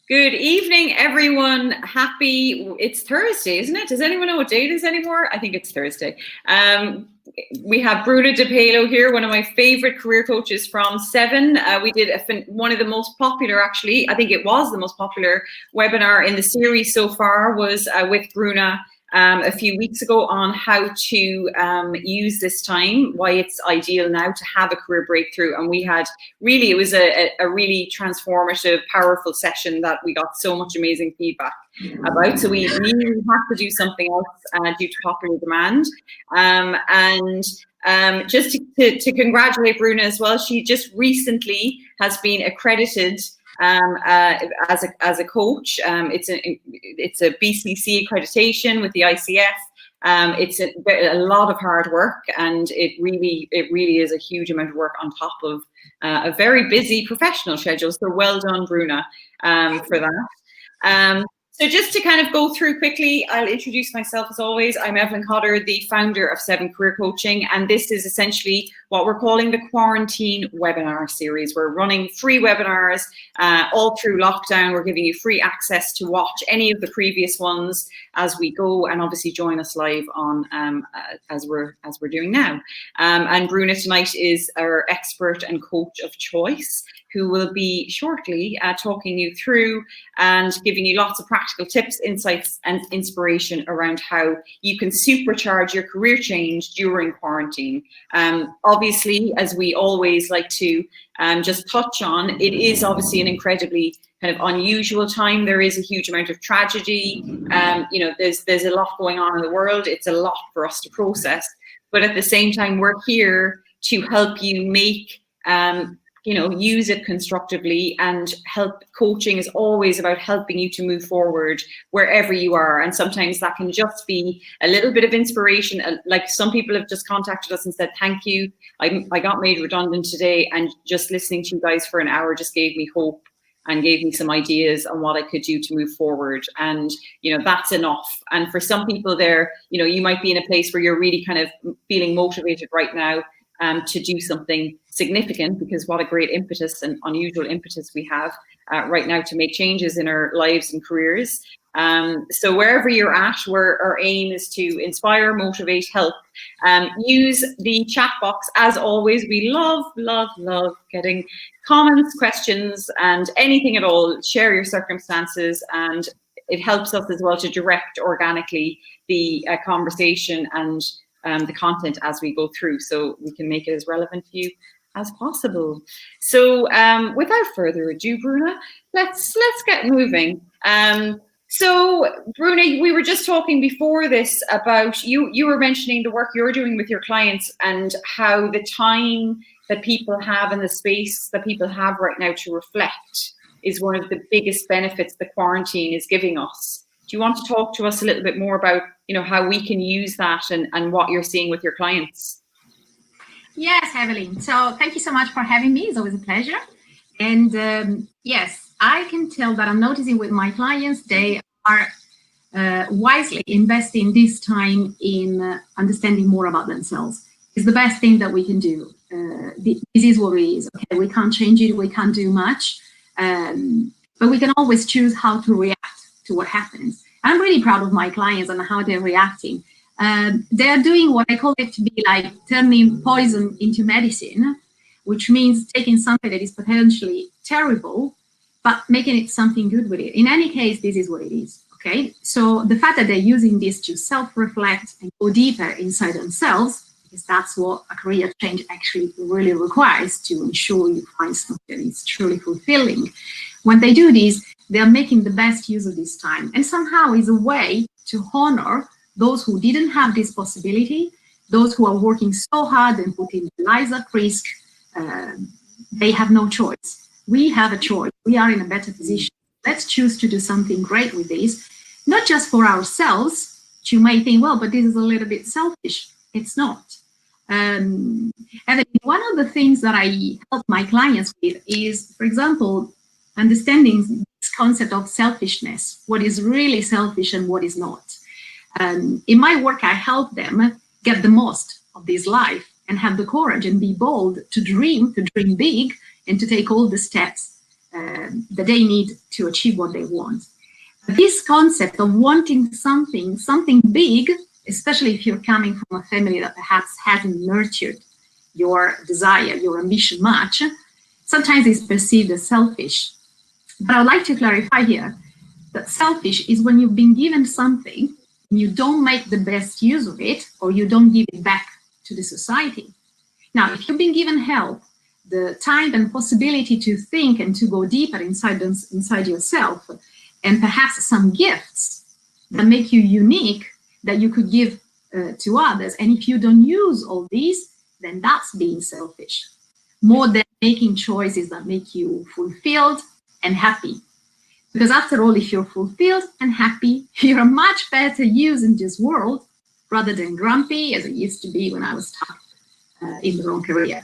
Good evening, everyone. It's Thursday, isn't it? Does anyone know what date it is anymore? I think it's Thursday. We have Bruna De Palo here, one of my favorite career coaches from Seven. We did one of the most popular, actually, I think it was the most popular webinar in the series so far was with Bruna a few weeks ago on how to use this time, why it's ideal now to have a career breakthrough. And we had it was a really transformative, powerful session that we got so much amazing feedback about. So we knew we had to do something else due to popular demand. Just to congratulate Bruna as well, she just recently has been accredited as a coach. It's a BCC accreditation with the ICF. It's a lot of hard work, and it really is a huge amount of work on top of a very busy professional schedule. So well done, Bruna, for that. So just to kind of go through quickly, I'll introduce myself as always. I'm Evelyn Cotter, the founder of Seven Career Coaching, and this is essentially what we're calling the quarantine webinar series. We're running free webinars all through lockdown. We're giving you free access to watch any of the previous ones as we go, and obviously join us live on as we're doing now. And Bruna tonight is our expert and coach of choice, who will be shortly talking you through and giving you lots of practical tips, insights, and inspiration around how you can supercharge your career change during quarantine. Obviously, as we always like to just touch on, it is obviously an incredibly kind of unusual time. There is a huge amount of tragedy. There's a lot going on in the world. It's a lot for us to process. But at the same time, we're here to help you make use it constructively, and help. Coaching is always about helping you to move forward wherever you are. And sometimes that can just be a little bit of inspiration. Like some people have just contacted us and said, thank you. I got made redundant today, and just listening to you guys for an hour just gave me hope and gave me some ideas on what I could do to move forward. And, that's enough. And for some people there, you might be in a place where you're really kind of feeling motivated right now to do something significant, because what a great impetus and unusual impetus we have right now to make changes in our lives and careers. So wherever you're at, our aim is to inspire, motivate, help. Use the chat box as always. We love getting comments, questions, and anything at all. Share your circumstances, and it helps us as well to direct organically the conversation and the content as we go through, so we can make it as relevant to you as possible. So without further ado, Bruna, let's get moving. So Bruna, we were just talking before this about you were mentioning the work you're doing with your clients, and how the time that people have and the space that people have right now to reflect is one of the biggest benefits the quarantine is giving us. Do you want to talk to us a little bit more about, how we can use that and what you're seeing with your clients? Yes, Evelyn. So thank you so much for having me. It's always a pleasure. And yes, I can tell that I'm noticing with my clients, they are wisely investing this time in understanding more about themselves. It's the best thing that we can do. This is what it is. Okay, we can't change it. We can't do much. But we can always choose how to react to what happens. I'm really proud of my clients and how they're reacting. They're doing what I call it to be like turning poison into medicine, which means taking something that is potentially terrible, but making it something good with it. In any case, this is what it is, okay? So the fact that they're using this to self-reflect and go deeper inside themselves, because that's what a career change actually really requires to ensure you find something that is truly fulfilling. When they do this, they're making the best use of this time, and somehow is a way to honor those who didn't have this possibility, those who are working so hard and putting their lives at risk. They have no choice. We have a choice. We are in a better position. Let's choose to do something great with this, not just for ourselves. You may think, well, but this is a little bit selfish. It's not. And one of the things that I help my clients with is, for example, understanding this concept of selfishness, what is really selfish and what is not. In my work, I help them get the most of this life and have the courage and be bold to dream big, and to take all the steps that they need to achieve what they want. This concept of wanting something big, especially if you're coming from a family that perhaps hasn't nurtured your desire, your ambition much, sometimes is perceived as selfish. But I'd like to clarify here that selfish is when you've been given something and you don't make the best use of it, or you don't give it back to the society. Now, if you've been given help, the time and possibility to think and to go deeper inside yourself, and perhaps some gifts that make you unique that you could give to others, and if you don't use all these, then that's being selfish, more than making choices that make you fulfilled and happy. Because after all, if you're fulfilled and happy, you're a much better use in this world rather than grumpy as it used to be when I was stuck in the wrong career.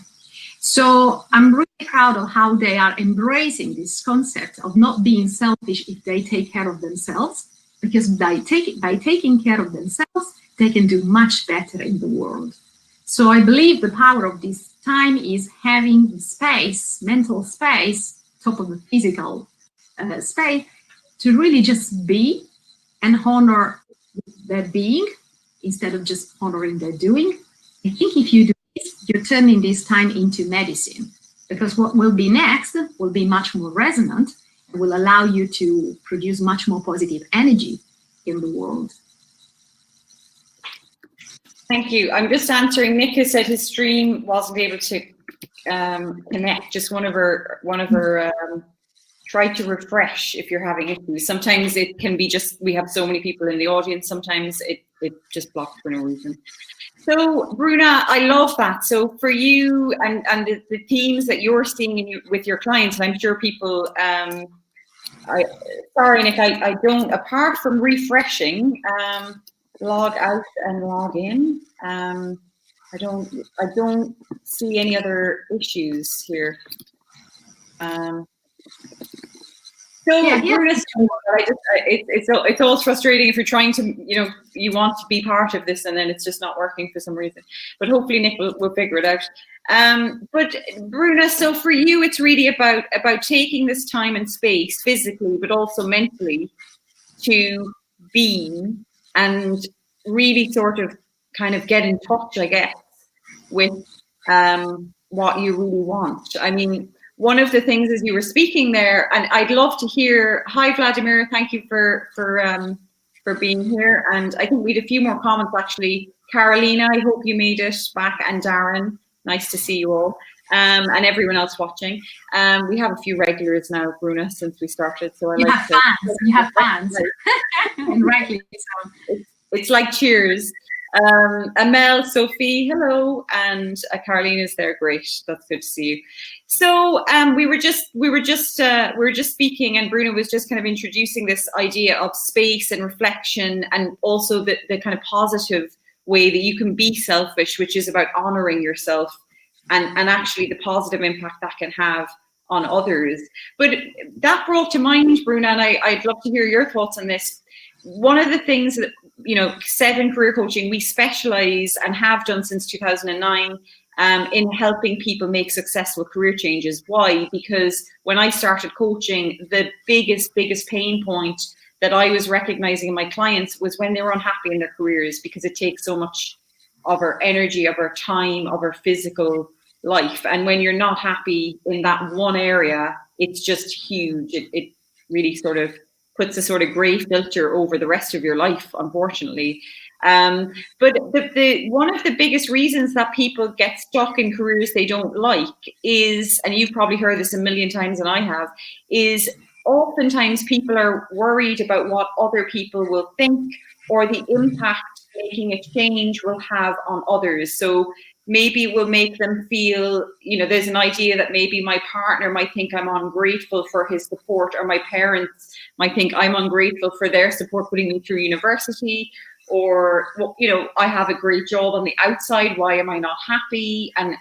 So I'm really proud of how they are embracing this concept of not being selfish if they take care of themselves, because by taking care of themselves, they can do much better in the world. So I believe the power of this time is having the space, mental space, top of the physical space, to really just be and honor their being instead of just honoring their doing. I think if you do this, you're turning this time into medicine, because what will be next will be much more resonant and will allow you to produce much more positive energy in the world. Thank you. I'm just answering. Nick has said his stream wasn't able to connect. Just one of her try to refresh if you're having issues. Sometimes it can be just, we have so many people in the audience, sometimes it just blocks for no reason. So Bruna, I love that. So for you and the themes that you're seeing with your clients, and I'm sure people, sorry Nick, I don't, apart from refreshing, log out and log in, I don't see any other issues here. So yeah, it's always frustrating if you're trying to, you want to be part of this and then it's just not working for some reason. But hopefully Nick will figure it out. But Bruna, so for you, it's really about taking this time and space physically, but also mentally, to be and really sort of kind of get in touch, I guess, with what you really want. I mean, one of the things as you were speaking there, and I'd love to hear, hi Vladimir, thank you for being here. And I think we had a few more comments actually. Carolina, I hope you made it back, and Darren, nice to see you all. And everyone else watching. We have a few regulars now, Bruna, since we started. So you have fans, and rightly so. It's like cheers. Amel, Sophie, hello, and Carolina's there. Great, that's good to see you. So we were just speaking, and Bruna was just kind of introducing this idea of space and reflection, and also the kind of positive way that you can be selfish, which is about honoring yourself and actually the positive impact that can have on others. But that brought to mind, Bruna, and I'd love to hear your thoughts on this. One of the things that, SEV in career coaching, we specialize and have done since 2009 in helping people make successful career changes. Why? Because when I started coaching, the biggest pain point that I was recognizing in my clients was when they were unhappy in their careers, because it takes so much of our energy, of our time, of our physical life. And when you're not happy in that one area, it's just huge. It really sort of puts a sort of gray filter over the rest of your life, unfortunately. But the one of the biggest reasons that people get stuck in careers they don't like is, and you've probably heard this a million times and I have, is oftentimes people are worried about what other people will think or the impact making a change will have on others. So maybe it will make them feel, there's an idea that maybe my partner might think I'm ungrateful for his support, or my parents might think I'm ungrateful for their support putting me through university, or, I have a great job on the outside, why am I not happy? And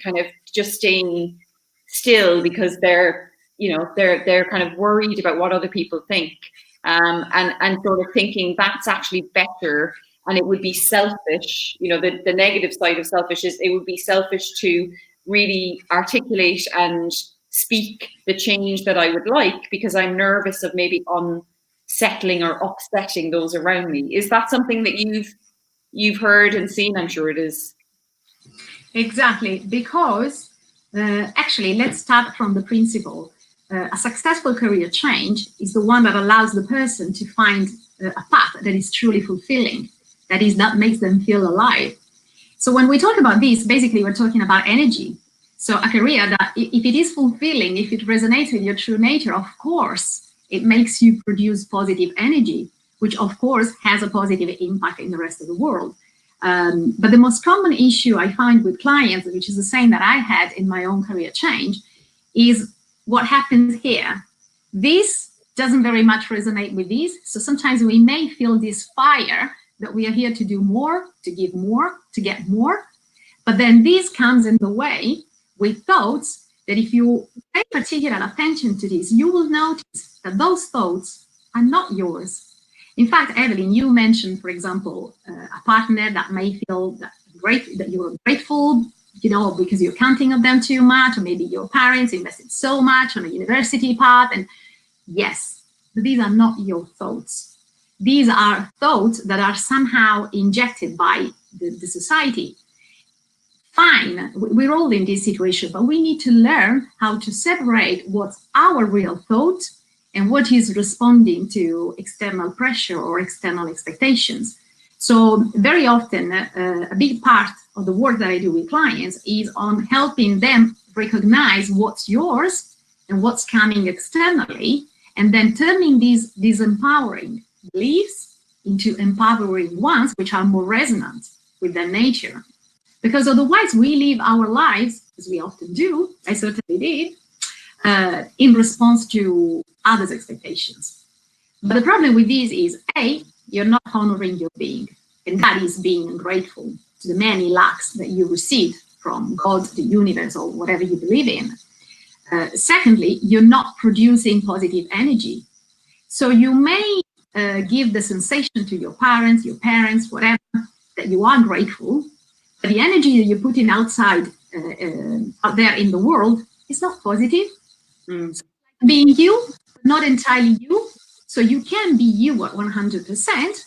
kind of just staying still because they're kind of worried about what other people think, and sort of thinking that's actually better. And it would be selfish, the negative side of selfish is it would be selfish to really articulate and speak the change that I would like because I'm nervous of maybe unsettling or upsetting those around me. Is that something that you've heard and seen? I'm sure it is. Exactly, because actually, let's start from the principle. A successful career change is the one that allows the person to find a path that is truly fulfilling, that makes them feel alive. So when we talk about this, basically we're talking about energy. So a career that, if it is fulfilling, if it resonates with your true nature, of course, it makes you produce positive energy, which of course has a positive impact in the rest of the world. But the most common issue I find with clients, which is the same that I had in my own career change, is what happens here. This doesn't very much resonate with this. So sometimes we may feel this fire that we are here to do more, to give more, to get more. But then this comes in the way with thoughts that if you pay particular attention to this, you will notice that those thoughts are not yours. In fact, Evelyn, you mentioned, for example, a partner that may feel that you're grateful, because you're counting on them too much, or maybe your parents invested so much on a university path. And yes, but these are not your thoughts. These are thoughts that are somehow injected by the society. Fine, we're all in this situation, but we need to learn how to separate what's our real thought and what is responding to external pressure or external expectations. So very often, a big part of the work that I do with clients is on helping them recognize what's yours and what's coming externally, and then turning these empowering beliefs into empowering ones which are more resonant with their nature. Because otherwise we live our lives, as we often do, I certainly did, in response to others' expectations. But the problem with this is, A, you're not honoring your being, and that is being ungrateful to the many lacks that you received from God, the universe, or whatever you believe in. Secondly, you're not producing positive energy. So you may give the sensation to your parents, whatever, that you are grateful, but the energy that you're putting outside, out there in the world, is not positive. So being you, not entirely you. So you can be you at 100%,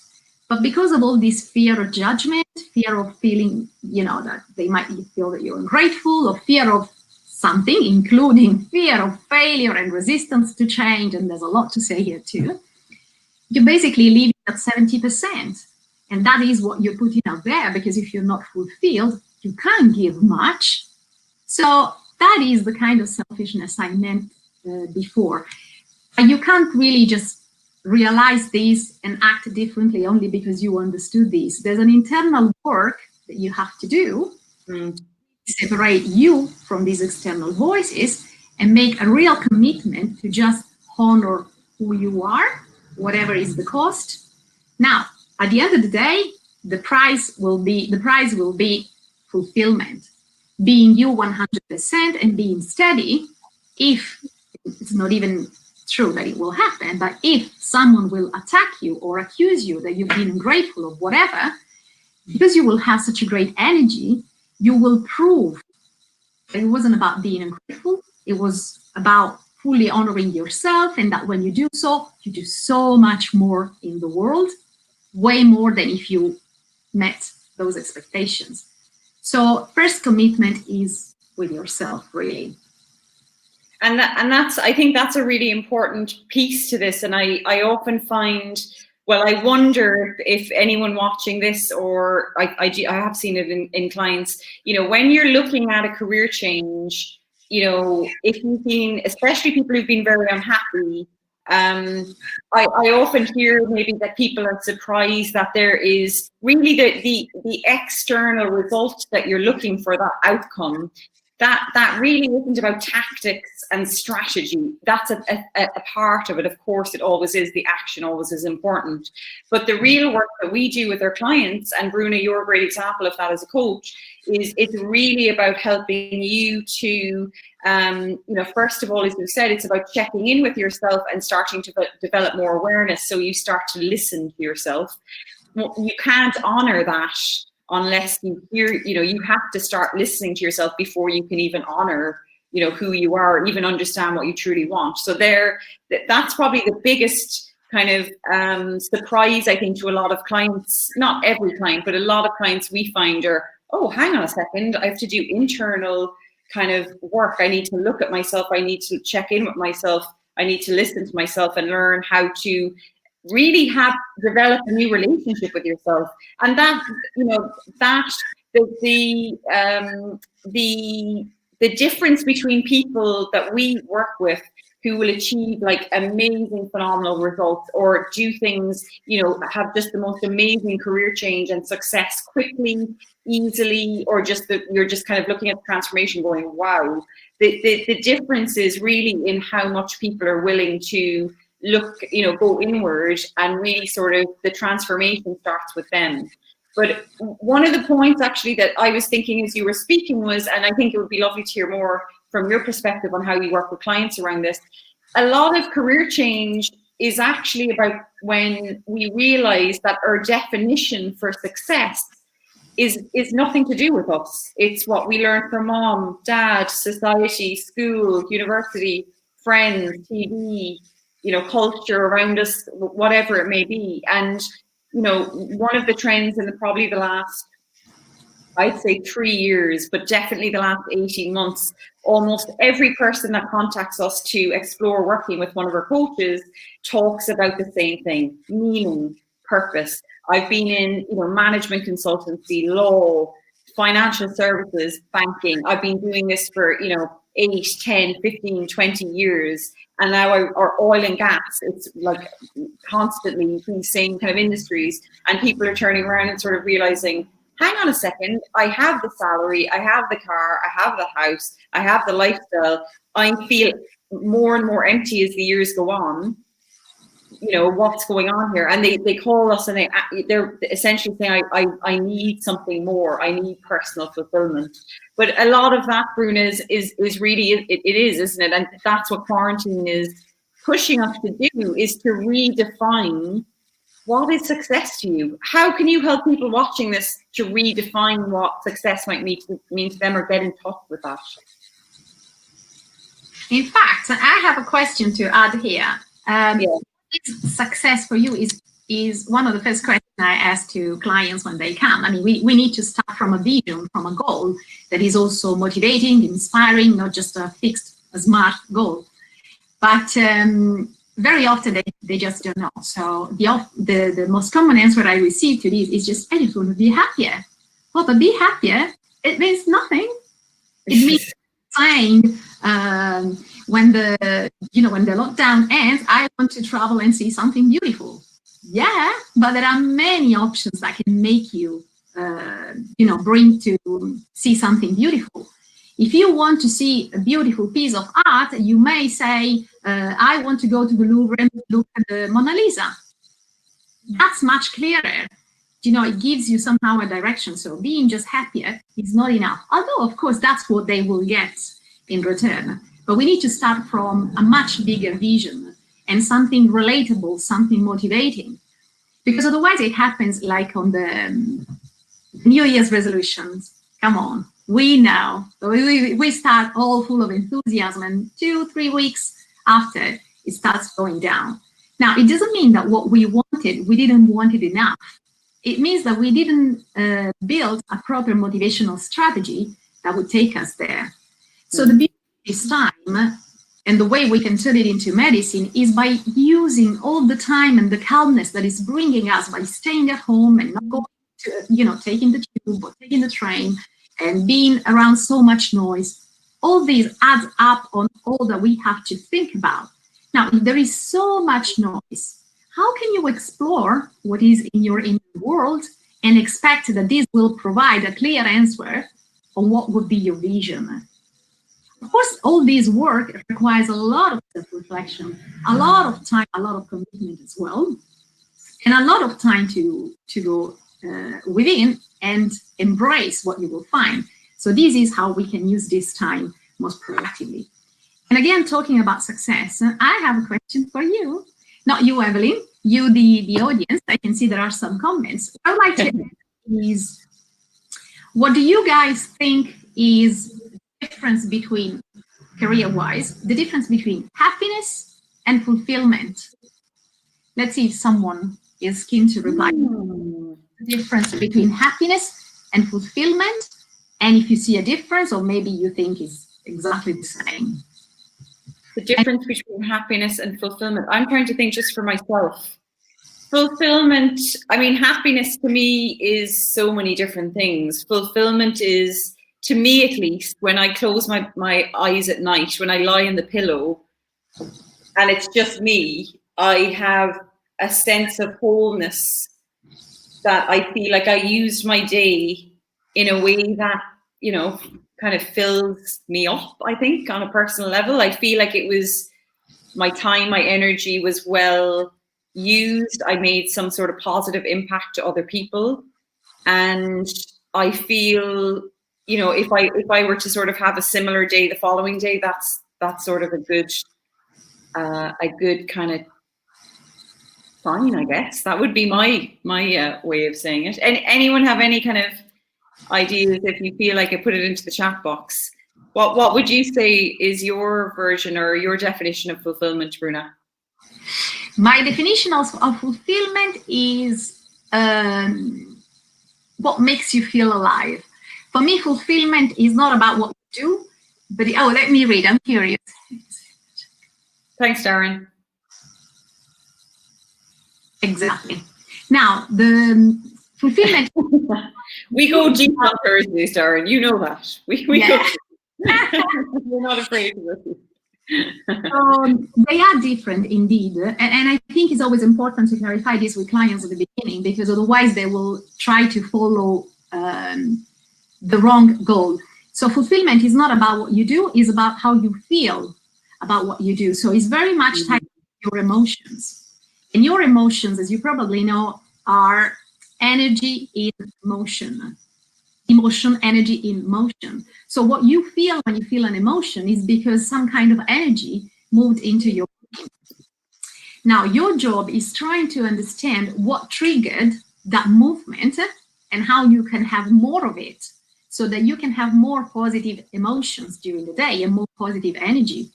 but because of all this fear of judgment, fear of feeling, that they might feel that you're ungrateful, or fear of something, including fear of failure and resistance to change, and there's a lot to say here too, you're basically living at 70%. And that is what you're putting out there, because if you're not fulfilled, you can't give much. So that is the kind of selfishness I meant before. And you can't really just realize this and act differently only because you understood this. There's an internal work that you have to do to separate you from these external voices and make a real commitment to just honor who you are, whatever is the cost. Now, at the end of the day, the prize will be fulfillment, being you 100% and being steady. If it's not even true that it will happen, but if someone will attack you or accuse you that you've been ungrateful or whatever, because you will have such a great energy, you will prove that it wasn't about being ungrateful. It was about fully honoring yourself, and that when you do so, you do so much more in the world, way more than if you met those expectations. So first commitment is with yourself, really. And that's, I think that's a really important piece to this. And I often find, well, I wonder if anyone watching this, or I have seen it in clients, when you're looking at a career change, if you've been, especially people who've been very unhappy, I often hear maybe that people are surprised that there is really the external result that you're looking for, that outcome, that really isn't about tactics and strategy. That's a part of it. Of course, it always is. The action always is important. But the real work that we do with our clients, and Bruna, you're a great example of that as a coach, is it's really about helping you to, first of all, as you said, it's about checking in with yourself and starting to develop more awareness. So you start to listen to yourself. You can't honor that unless you hear, you have to start listening to yourself before you can even honor who you are, or even understand what you truly want. So that's probably the biggest kind of surprise, I think, to a lot of clients. Not every client, but a lot of clients we find are, oh, hang on a second, I have to do internal kind of work. I need to look at myself. I need to check in with myself. I need to listen to myself and learn how to really develop a new relationship with yourself. And that, the difference between people that we work with who will achieve like amazing, phenomenal results, or do things, have just the most amazing career change and success quickly, easily, or you're just kind of looking at the transformation going, wow. The difference is really in how much people are willing to look, go inward, and really sort of the transformation starts with them. But one of the points actually that I was thinking as you were speaking was, and I think it would be lovely to hear more from your perspective on how you work with clients around this, a lot of career change is actually about when we realize that our definition for success is nothing to do with us. It's what we learned from mom, dad, society, school, university, friends, TV, culture around us, whatever it may be. And, one of the trends in probably the last, I'd say 3 years, but definitely the last 18 months, almost every person that contacts us to explore working with one of our coaches talks about the same thing: meaning, purpose. I've been in, management consultancy, law, financial services, banking. I've been doing this for, 8, 10, 15, 20 years. And now our oil and gas, it's like constantly these same kind of industries. And people are turning around and sort of realizing, hang on a second, I have the salary, I have the car, I have the house, I have the lifestyle. I feel more and more empty as the years go on. What's going on here? And they call us and they're essentially saying, I need something more. I need personal fulfillment. But a lot of that, Bruna, is really, it is, isn't it? And that's what quarantine is pushing us to do, is to redefine what is success to you. How can you help people watching this to redefine what success might mean to them, or get in touch with that? In fact, I have a question to add here. Success for you is one of the first questions I ask to clients when they come. I mean, we need to start from a vision, from a goal that is also motivating, inspiring, not just a fixed, a smart goal. But very often they just don't know. So the most common answer I receive to this is just, I just want to be happier. Well, but be happier, it means nothing. It means saying, when the lockdown ends, I want to travel and see something beautiful. Yeah, but there are many options that can make you, bring to see something beautiful. If you want to see a beautiful piece of art, you may say, I want to go to the Louvre and look at the Mona Lisa. That's much clearer. It gives you somehow a direction. So being just happier is not enough. Although, of course, that's what they will get in return. But we need to start from a much bigger vision and something relatable, something motivating. Because otherwise it happens like on the New Year's resolutions. Come on, we know. We start all full of enthusiasm, and 2-3 weeks after, it starts going down. Now, it doesn't mean that what we wanted, we didn't want it enough. It means that we didn't build a proper motivational strategy that would take us there. So the beauty of this time, and the way we can turn it into medicine, is by using all the time and the calmness that is bringing us by staying at home and not going to, taking the tube or taking the train and being around so much noise. All these adds up on all that we have to think about. Now, if there is so much noise, how can you explore what is in your inner world and expect that this will provide a clear answer on what would be your vision? Of course, all this work requires a lot of self-reflection, a lot of time, a lot of commitment as well, and a lot of time to go within and embrace what you will find. So this is how we can use this time most productively. And again, talking about success, I have a question for you. Not you, Evelyn, you, the audience. I can see there are some comments. What I'd like to ask is, what do you guys think is the difference between career-wise, the difference between happiness and fulfillment. Let's see if someone is keen to reply. The difference between happiness and fulfillment, and if you see a difference, or maybe you think is exactly the same. The difference between happiness and fulfillment. I'm trying to think just for myself. Fulfillment, I mean, happiness to me is so many different things. Fulfillment is, to me at least, when I close my eyes at night, when I lie in the pillow and it's just me, I have a sense of wholeness, that I feel like I used my day in a way that, you know, kind of fills me up, I think, on a personal level. I feel like it was my time, my energy was well used. I made some sort of positive impact to other people. And I feel, you know, if I were to sort of have a similar day the following day, that's sort of a good kind of sign, I guess. That would be my way of saying it. And anyone have any kind of ideas? If you feel like I put it into the chat box. What would you say is your version or your definition of fulfillment, Bruna? My definition of fulfillment is what makes you feel alive. For me, fulfillment is not about what you do, but let me read. I'm curious. Thanks, Darren. Exactly. Now, the fulfillment. We go deep on Thursdays, Darren. You know that. We go. We're not afraid of it. They are different indeed, and I think it's always important to clarify this with clients at the beginning, because otherwise they will try to follow the wrong goal. So fulfillment is not about what you do, it's about how you feel about what you do. So it's very much tied to your emotions. And your emotions, as you probably know, are energy in motion. Emotion, energy in motion. So what you feel when you feel an emotion is because some kind of energy moved into your brain. Now, your job is trying to understand what triggered that movement and how you can have more of it, so that you can have more positive emotions during the day and more positive energy.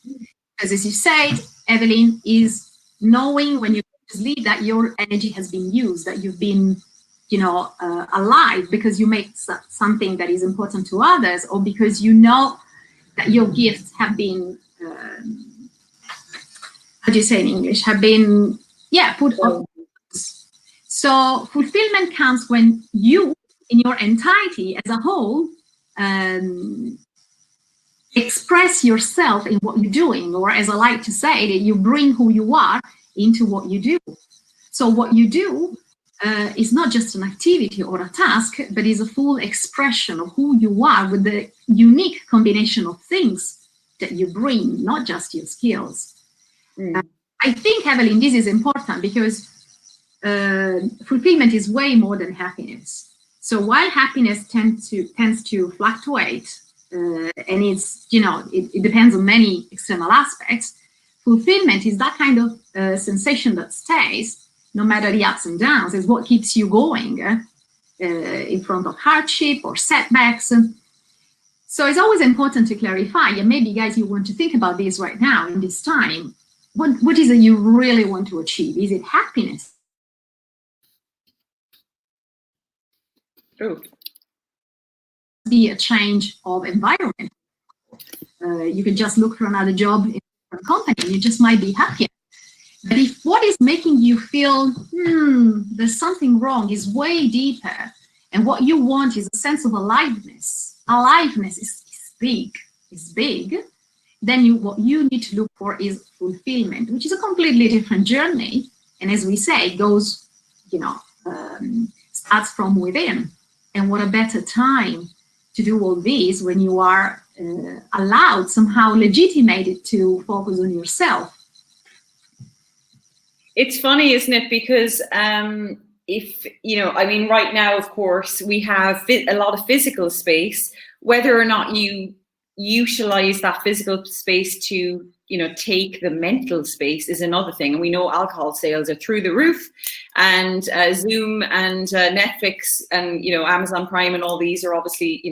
Because as you said, Evelyn, is knowing when you go to sleep that your energy has been used, that you've been alive because you make something that is important to others, or because you know that your gifts have been, how do you say in English, have been, put up. So fulfillment comes when you, in your entirety as a whole, express yourself in what you're doing, or as I like to say, that you bring who you are into what you do. So what you do is not just an activity or a task, but is a full expression of who you are, with the unique combination of things that you bring, not just your skills. I think, Evelyn, this is important because fulfillment is way more than happiness. So while happiness tends to fluctuate, and it's, it depends on many external aspects, fulfillment is that kind of sensation that stays no matter the ups and downs. Is what keeps you going in front of hardship or setbacks. So it's always important to clarify, and maybe guys, you want to think about this right now in this time. What is it you really want to achieve? Is it happiness? Be a change of environment. You can just look for another job in a company, you just might be happier. But if what is making you feel, there's something wrong, is way deeper, and what you want is a sense of aliveness is big, then what you need to look for is fulfillment, which is a completely different journey. And as we say, it goes, starts from within. And what a better time to do all this when you are allowed, somehow legitimated, to focus on yourself. It's funny, isn't it? Because right now, of course, we have a lot of physical space. Whether or not you utilize that physical space to, take the mental space is another thing. And we know alcohol sales are through the roof, and Zoom and Netflix and, Amazon Prime and all these are obviously,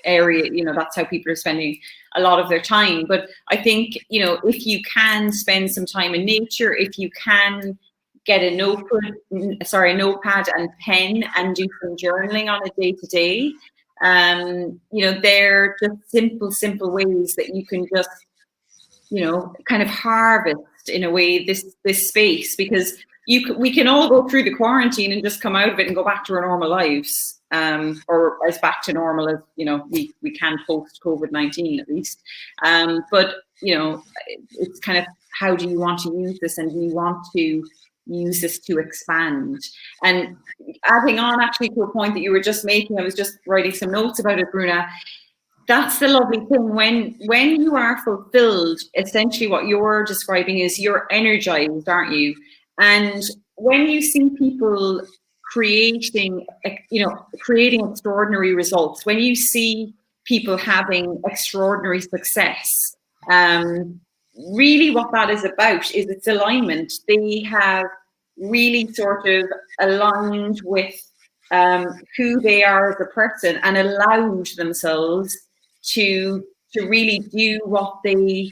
area, that's how people are spending a lot of their time. But I think, if you can spend some time in nature, if you can get a notepad and pen and do some journaling on a day-to-day, they're just simple ways that you can just, kind of harvest in a way this space, because we can all go through the quarantine and just come out of it and go back to our normal lives, or as back to normal as we can post COVID-19 at least. But it's kind of, how do you want to use this, and do you want to use this to expand? And adding on actually to a point that you were just making, I was just writing some notes about it, Bruna. That's the lovely thing. When you are fulfilled, essentially what you're describing is you're energized, aren't you? And when you see people creating extraordinary results, when you see people having extraordinary success, really what that is about is it's alignment. They have really sort of aligned with who they are as a person, and allowed themselves to really do what they,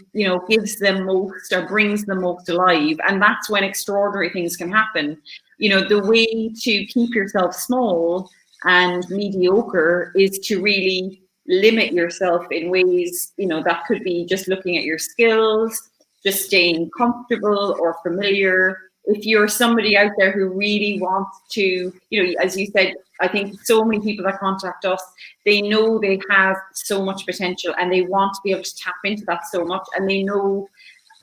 gives them most or brings them most alive. And that's when extraordinary things can happen. The way to keep yourself small and mediocre is to really limit yourself in ways, that could be just looking at your skills, just staying comfortable or familiar. If you're somebody out there who really wants to, as you said, I think so many people that contact us, they know they have so much potential and they want to be able to tap into that so much. And they know,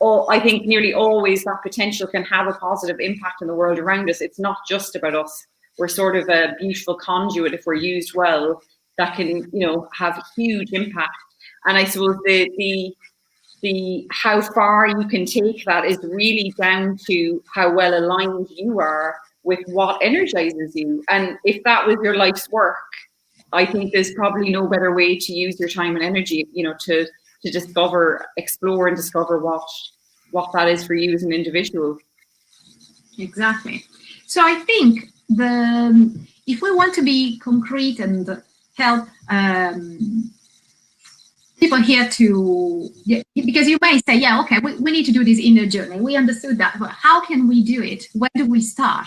I think nearly always that potential can have a positive impact on the world around us. It's not just about us. We're sort of a beautiful conduit, if we're used well, that can, have huge impact. And I suppose the how far you can take that is really down to how well aligned you are with what energizes you. And if that was your life's work, I think there's probably no better way to use your time and energy, to explore and discover what that is for you as an individual. Exactly. So I think if we want to be concrete and help people here because you may say, yeah, okay, we need to do this inner journey. We understood that, but how can we do it? Where do we start?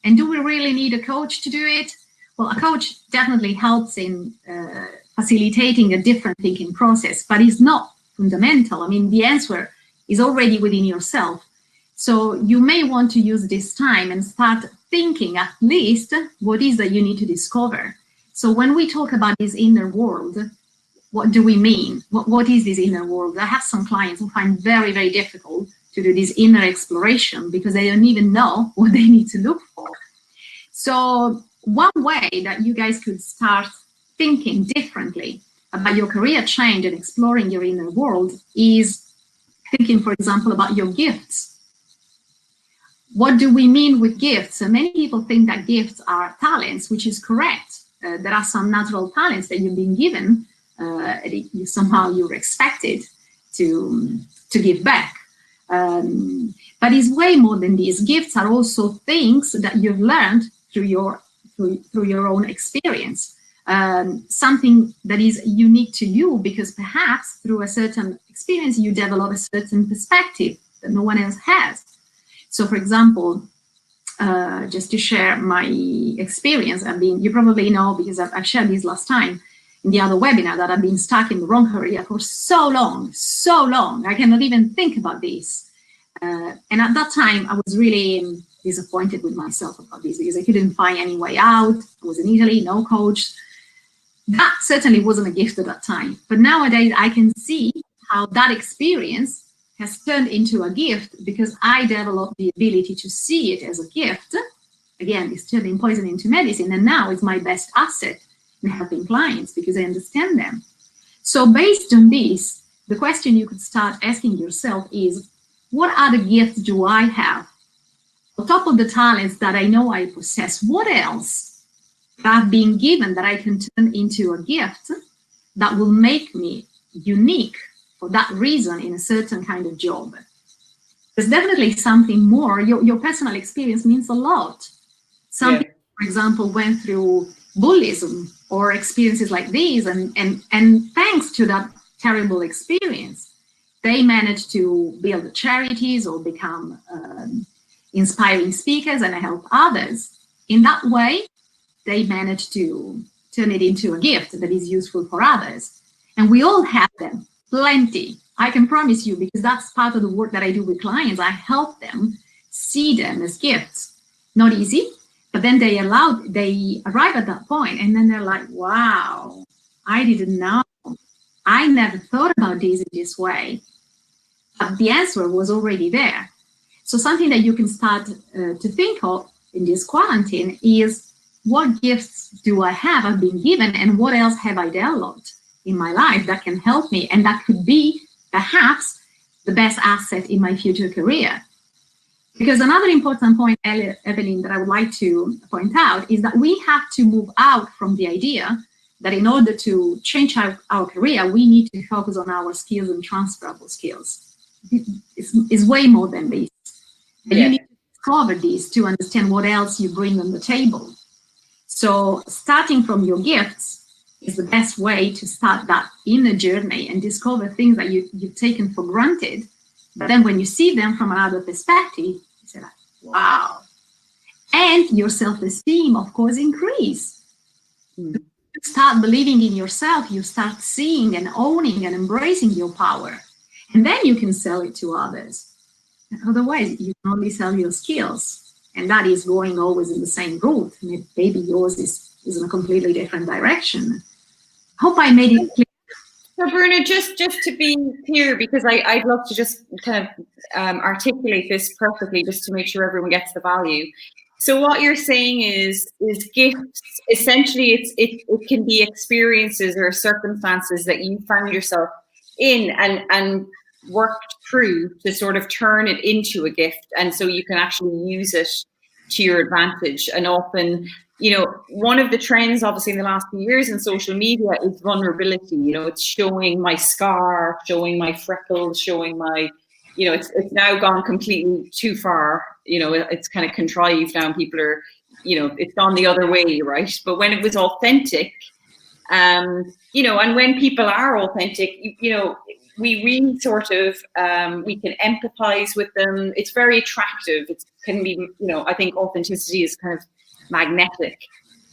And do we really need a coach to do it? Well, a coach definitely helps in facilitating a different thinking process, but it's not fundamental. I mean, the answer is already within yourself. So you may want to use this time and start thinking at least what is that you need to discover. So when we talk about this inner world, what do we mean? What is this inner world? I have some clients who find very, very difficult to do this inner exploration because they don't even know what they need to look for. So one way that you guys could start thinking differently about your career change and exploring your inner world is thinking, for example, about your gifts. What do we mean with gifts? So many people think that gifts are talents, which is correct. There are some natural talents that you've been given. Somehow you're expected to give back. But it's way more than this. Gifts are also things that you've learned through your own experience. Something that is unique to you because perhaps through a certain experience you develop a certain perspective that no one else has. So for example, just to share my experience, you probably know because I've shared this last time in the other webinar that I've been stuck in the wrong career for so long, I cannot even think about this. And at that time, I was really disappointed with myself about this because I couldn't find any way out. I was in Italy, no coach. That certainly wasn't a gift at that time. But nowadays, I can see how that experience has turned into a gift because I developed the ability to see it as a gift. Again, it's turning poison into medicine. And now it's my best asset in helping clients because I understand them. So based on this, the question you could start asking yourself is, what other gifts do I have? On top of the talents that I know I possess, what else I've been given that I can turn into a gift that will make me unique for that reason in a certain kind of job? There's definitely something more. Your personal experience means a lot. Some people, for example, went through bullyism or experiences like these, and thanks to that terrible experience, they managed to build charities or become inspiring speakers and help others. In that way, they managed to turn it into a gift that is useful for others. And we all have them, plenty. I can promise you, because that's part of the work that I do with clients. I help them see them as gifts. Not easy, but then they arrive at that point, and then they're like, wow, I didn't know. I never thought about this in this way. But the answer was already there. So something that you can start to think of in this quarantine is, what gifts do I have, I've been given, and what else have I developed in my life that can help me, and that could be perhaps the best asset in my future career. Because another important point, Evelyn, that I would like to point out is that we have to move out from the idea that in order to change our career, we need to focus on our skills and transferable skills. It's way more than this. Yeah. You need to discover these to understand what else you bring on the table. So starting from your gifts is the best way to start that inner journey and discover things that you've taken for granted. But then when you see them from another perspective, you say like, wow. And your self-esteem, of course, increase. You start believing in yourself, you start seeing and owning and embracing your power. And then you can sell it to others. Otherwise, you can only sell your skills. And that is going always in the same route. Maybe yours is in a completely different direction. Hope I made it clear. So Bruno, just to be clear, because I'd love to just kind of articulate this perfectly, just to make sure everyone gets the value. So what you're saying is gifts, essentially it can be experiences or circumstances that you found yourself in and worked through to sort of turn it into a gift, and so you can actually use it to your advantage. And often, you know, one of the trends obviously in the last few years in social media is vulnerability. You know, it's showing my scar, showing my freckles, showing my, you know, it's now gone completely too far. You know, it's kind of contrived now, and people are, you know, it's gone the other way, right? But when it was authentic, you know, and when people are authentic, you know, we really sort of, we can empathize with them. It's very attractive. It can be, you know, I think authenticity is kind of magnetic.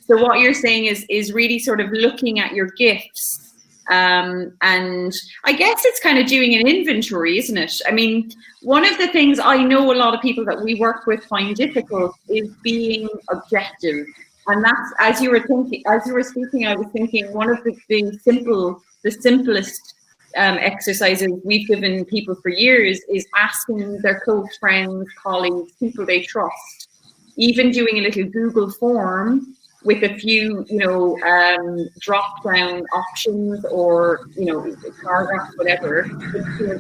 So what you're saying is really sort of looking at your gifts. And I guess it's kind of doing an inventory, isn't it? I mean, one of the things I know a lot of people that we work with find difficult is being objective. And that's, as you were speaking, I was thinking one of the simplest exercises we've given people for years is asking their close friends, colleagues, people they trust, even doing a little Google form with a few, you know, drop-down options or, you know, paragraphs, whatever,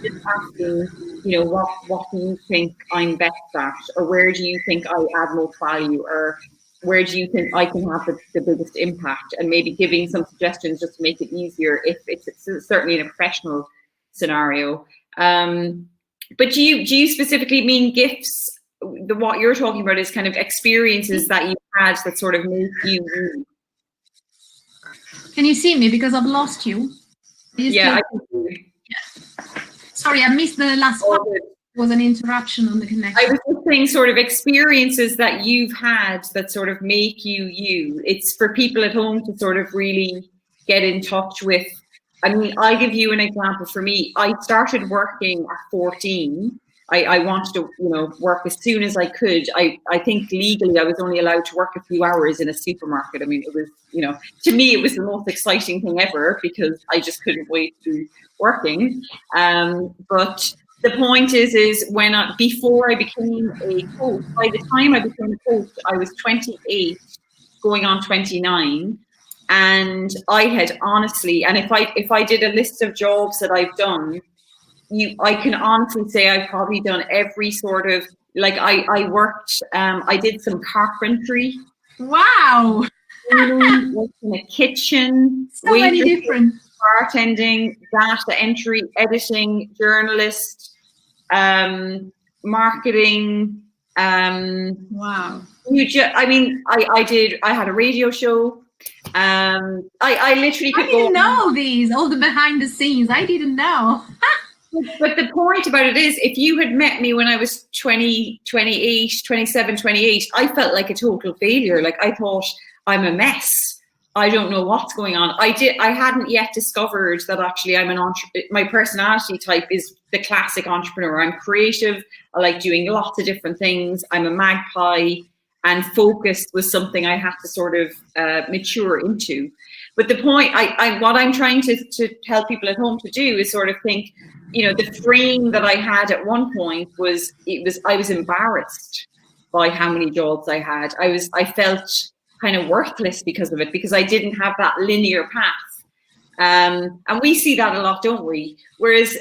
just asking, you know, what do you think I'm best at, or where do you think I add most value, or where do you think I can have the biggest impact, and maybe giving some suggestions just to make it easier if it's certainly in a professional scenario. But do you specifically mean gifts? What you're talking about is kind of experiences that you had that sort of made you. Can you see me? Because I've lost you. Yeah, I can see you. Yeah. Sorry, I missed the last part. There was an interruption on the connection. I was just saying sort of experiences that you've had that sort of make you you. It's for people at home to sort of really get in touch with. I mean, I'll give you an example. For me, I started working at 14. I wanted to, you know, work as soon as I could. I think legally I was only allowed to work a few hours in a supermarket. I mean, it was, you know, to me it was the most exciting thing ever because I just couldn't wait to be working. But the point is when before I became a coach, by the time I became a coach, I was 28, going on 29. And I had honestly, and if I did a list of jobs that I've done, I can honestly say I've probably done every sort of, like I worked, I did some carpentry. Wow. Worked in a kitchen. So many different. Bartending, data entry, editing, journalist, marketing. Wow. I mean, I had a radio show. I literally could I didn't know these, all the behind the scenes. I didn't know. But the point about it is, if you had met me when I was 20, 28, 27, 28, I felt like a total failure. Like, I thought, I'm a mess. I don't know what's going on. I hadn't yet discovered that actually I'm an entrepreneur. My personality type is the classic entrepreneur. I'm creative. I like doing lots of different things. I'm a magpie, and focus was something I had to sort of mature into. But the point, what I'm trying to help people at home to do is sort of think, you know, the frame that I had at one point was I was embarrassed by how many jobs I had. I felt kind of worthless because of it, because I didn't have that linear path. And we see that a lot, don't we? Whereas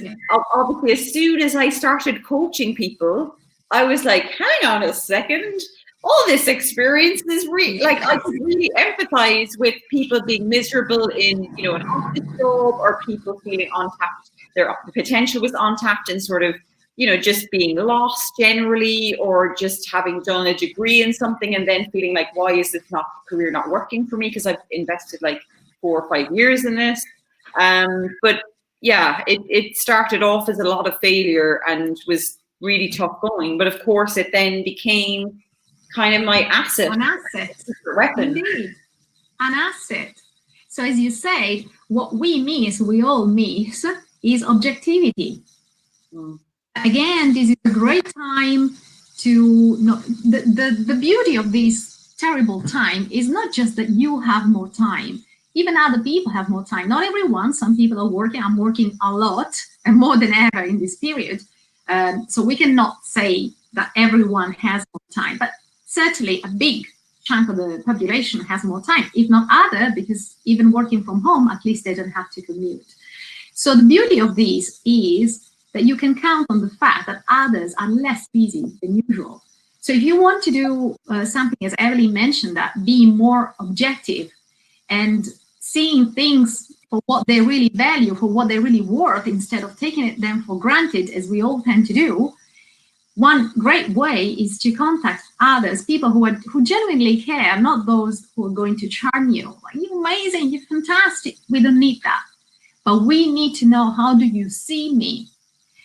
obviously, as soon as I started coaching people, I was like, hang on a second. All this experience is like, I could really empathize with people being miserable in, you know, an office job, or people feeling untapped. The potential was untapped, and sort of, you know, just being lost generally, or just having done a degree in something and then feeling like, why is this career not working for me? Because I've invested like 4 or 5 years in this. But yeah, it started off as a lot of failure and was really tough going. But of course, it then became kind of my asset. An asset. Weapon. Indeed. An asset. So as you say, what we miss, we all miss, is objectivity. Again, this is a great time to know the beauty of this terrible time is not just that you have more time. Even other people have more time. Not everyone. Some people are working. I'm working a lot, and more than ever in this period. So we cannot say that everyone has more time, but certainly a big chunk of the population has more time, if not other, because even working from home, at least they don't have to commute. So the beauty of this is that you can count on the fact that others are less busy than usual. So if you want to do something, as Evelyn mentioned, that being more objective and seeing things for what they really value, for what they're really worth, instead of taking them for granted, as we all tend to do, one great way is to contact others, people who genuinely care, not those who are going to charm you. Like, you're amazing, you're fantastic. We don't need that. But we need to know, how do you see me?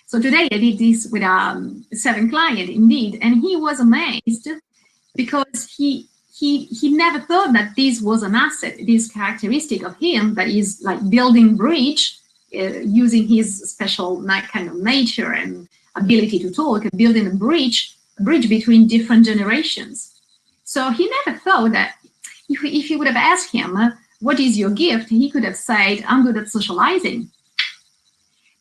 So today I did this with a 7 client, indeed, and he was amazed because he never thought that this was an asset, this characteristic of him that is like building bridge, using his special kind of nature and ability to talk, and building a bridge between different generations. So he never thought that if you would have asked him, what is your gift? He could have said, I'm good at socializing.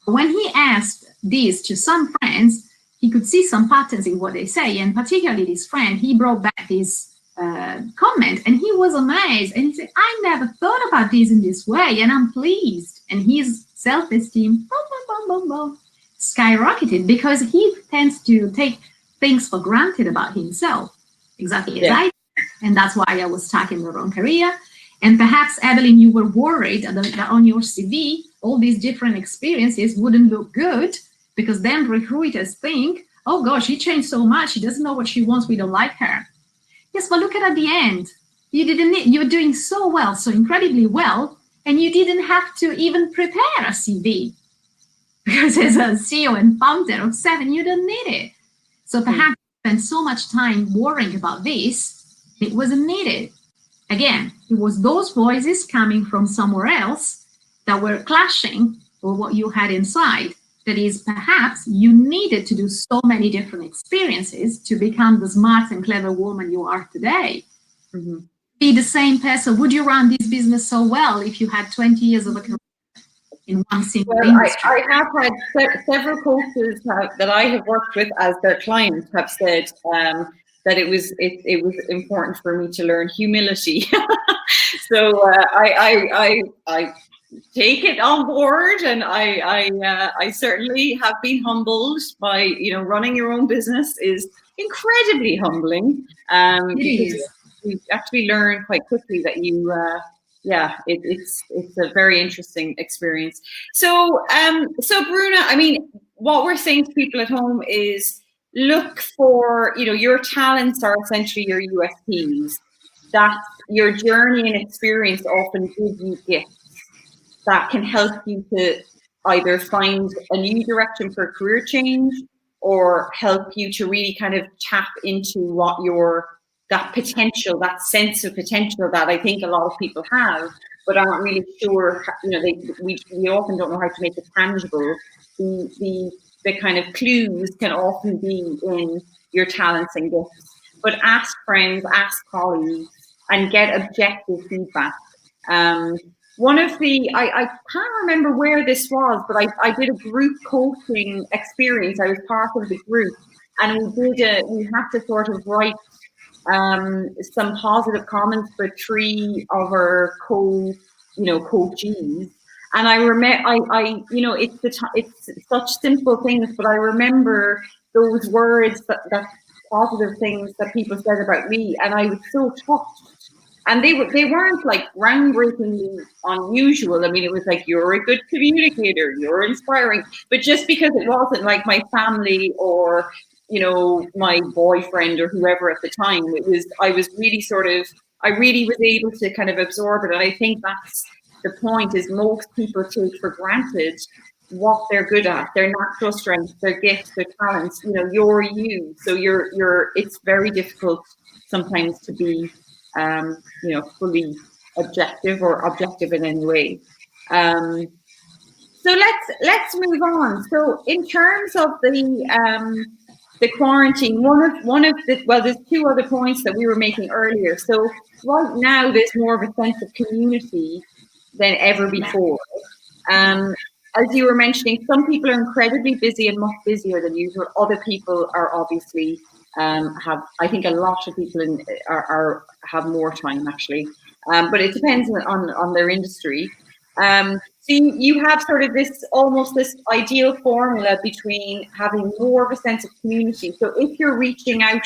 When he asked this to some friends, he could see some patterns in what they say, and particularly this friend, he brought back this comment, and he was amazed, and he said, I never thought about this in this way, and I'm pleased. And his self-esteem skyrocketed, because he tends to take things for granted about himself, exactly as I did. And that's why I was stuck in the wrong career. And perhaps, Evelyn, you were worried that on your CV, all these different experiences wouldn't look good, because then recruiters think, oh gosh, she changed so much, she doesn't know what she wants, we don't like her. Yes, but look at the end. You're doing so well, so incredibly well, and you didn't have to even prepare a CV. Because as a CEO and founder of 7, you don't need it. So perhaps you spend so much time worrying about this, it wasn't needed. Again, it was those voices coming from somewhere else that were clashing with what you had inside. That is, perhaps you needed to do so many different experiences to become the smart and clever woman you are today. Mm-hmm. Be the same person. Would you run this business so well if you had 20 years of a career in one single industry? I have had several coaches that I have worked with as their clients have said that it was important for me to learn humility. So I take it on board, and I certainly have been humbled by, you know, running your own business is incredibly humbling. It is. You actually learn quite quickly that you it's a very interesting experience. So Bruna, I mean, what we're saying to people at home is, look for, you know, your talents are essentially your USPs. that your journey and experience often give you gifts that can help you to either find a new direction for career change or help you to really kind of tap into what that potential, that sense of potential that I think a lot of people have, but aren't really sure, we often don't know how to make it tangible. The kind of clues can often be in your talents and gifts. But ask friends, ask colleagues, and get objective feedback. One of I can't remember where this was, but I did a group coaching experience. I was part of the group, and we had to sort of write some positive comments for 3 of our coachees. And I remember, it's such simple things, but I remember those words, that positive things that people said about me, and I was so touched. And they weren't like groundbreakingly unusual. I mean, it was like, you're a good communicator, you're inspiring. But just because it wasn't like my family or, my boyfriend or whoever at the time, I really was able to kind of absorb it. And I think that's the point, is most people take for granted what they're good at, their natural strengths, their gifts, their talents. You're you. So it's very difficult sometimes to be fully objective or objective in any way. So let's move on. So in terms of the quarantine, one of there's 2 other points that we were making earlier. So right now there's more of a sense of community than ever before. As you were mentioning, some people are incredibly busy and much busier than usual. Other people are obviously I think a lot of people have more time actually, but it depends on their industry. So you have sort of this ideal formula between having more of a sense of community. So if you're reaching out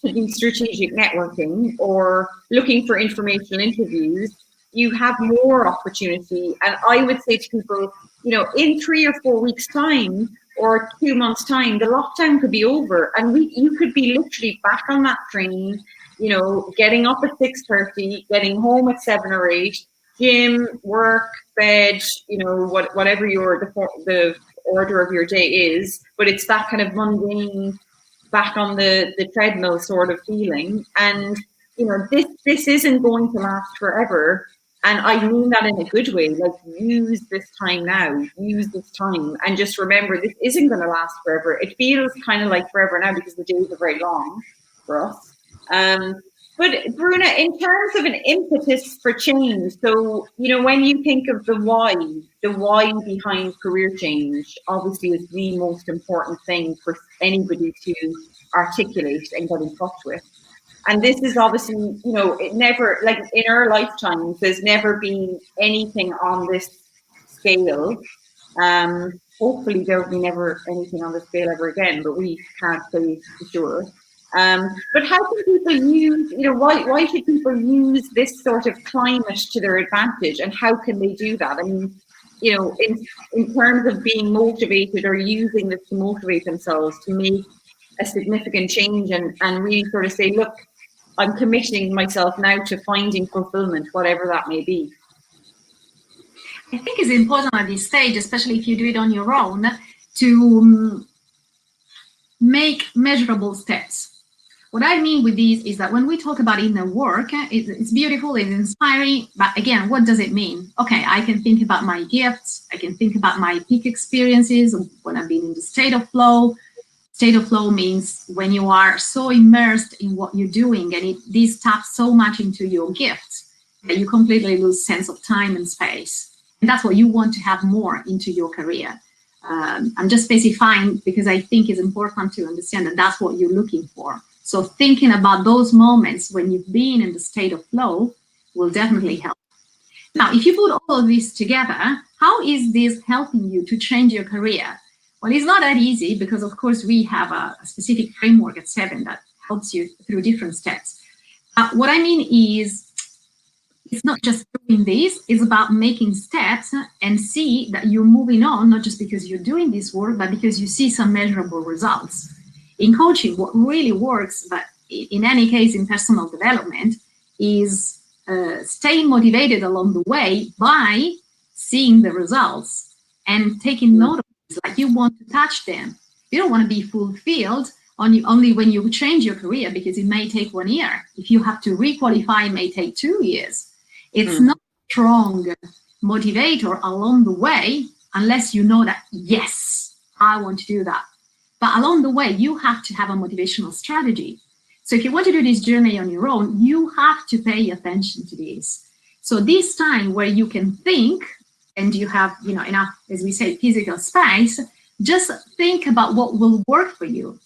to do strategic networking or looking for informational interviews, you have more opportunity. And I would say to people, in 3 or 4 weeks' time, or 2 months' time, the lockdown could be over, and you could be literally back on that train, getting up at 6:30, getting home at 7 or 8, gym, work, bed, whatever the order of your day is. But it's that kind of mundane, back on the treadmill sort of feeling. And this isn't going to last forever. And I mean that in a good way, like use this time now, and just remember, this isn't going to last forever. It feels kind of like forever now because the days are very long for us. But Bruna, in terms of an impetus for change, so, when you think of the why behind career change, obviously is the most important thing for anybody to articulate and get in touch with. And this is obviously, it never, like in our lifetimes, there's never been anything on this scale. Hopefully there will be never anything on this scale ever again, but we can't say for sure. But how can people use, why should people use this sort of climate to their advantage, and how can they do that? I mean, in terms of being motivated or using this to motivate themselves to make a significant change and really sort of say, look, I'm committing myself now to finding fulfillment, whatever that may be. I think it's important at this stage, especially if you do it on your own, to make measurable steps. What I mean with these is that when we talk about inner work, it's beautiful, it's inspiring, but again, what does it mean? Okay, I can think about my gifts, I can think about my peak experiences when I've been in the state of flow. State of flow means when you are so immersed in what you're doing, and this taps so much into your gifts that you completely lose sense of time and space. And that's what you want to have more into your career. I'm just specifying because I think it's important to understand that that's what you're looking for. So thinking about those moments when you've been in the state of flow will definitely help. Now, if you put all of this together, how is this helping you to change your career? Well, it's not that easy because, of course, we have a specific framework at 7 that helps you through different steps. What I mean is, it's not just doing this, it's about making steps and see that you're moving on, not just because you're doing this work, but because you see some measurable results. In coaching, what really works, but in any case in personal development, is staying motivated along the way by seeing the results and taking note of it, like you want to touch them. You don't want to be fulfilled only when you change your career, because it may take 1 year. If you have to requalify, it may take 2 years. It's not a strong motivator along the way unless you know that, yes, I want to do that. But along the way, you have to have a motivational strategy. So if you want to do this journey on your own, you have to pay attention to this. So this time where you can think and you have, enough, as we say, physical space, just think about what will work for you.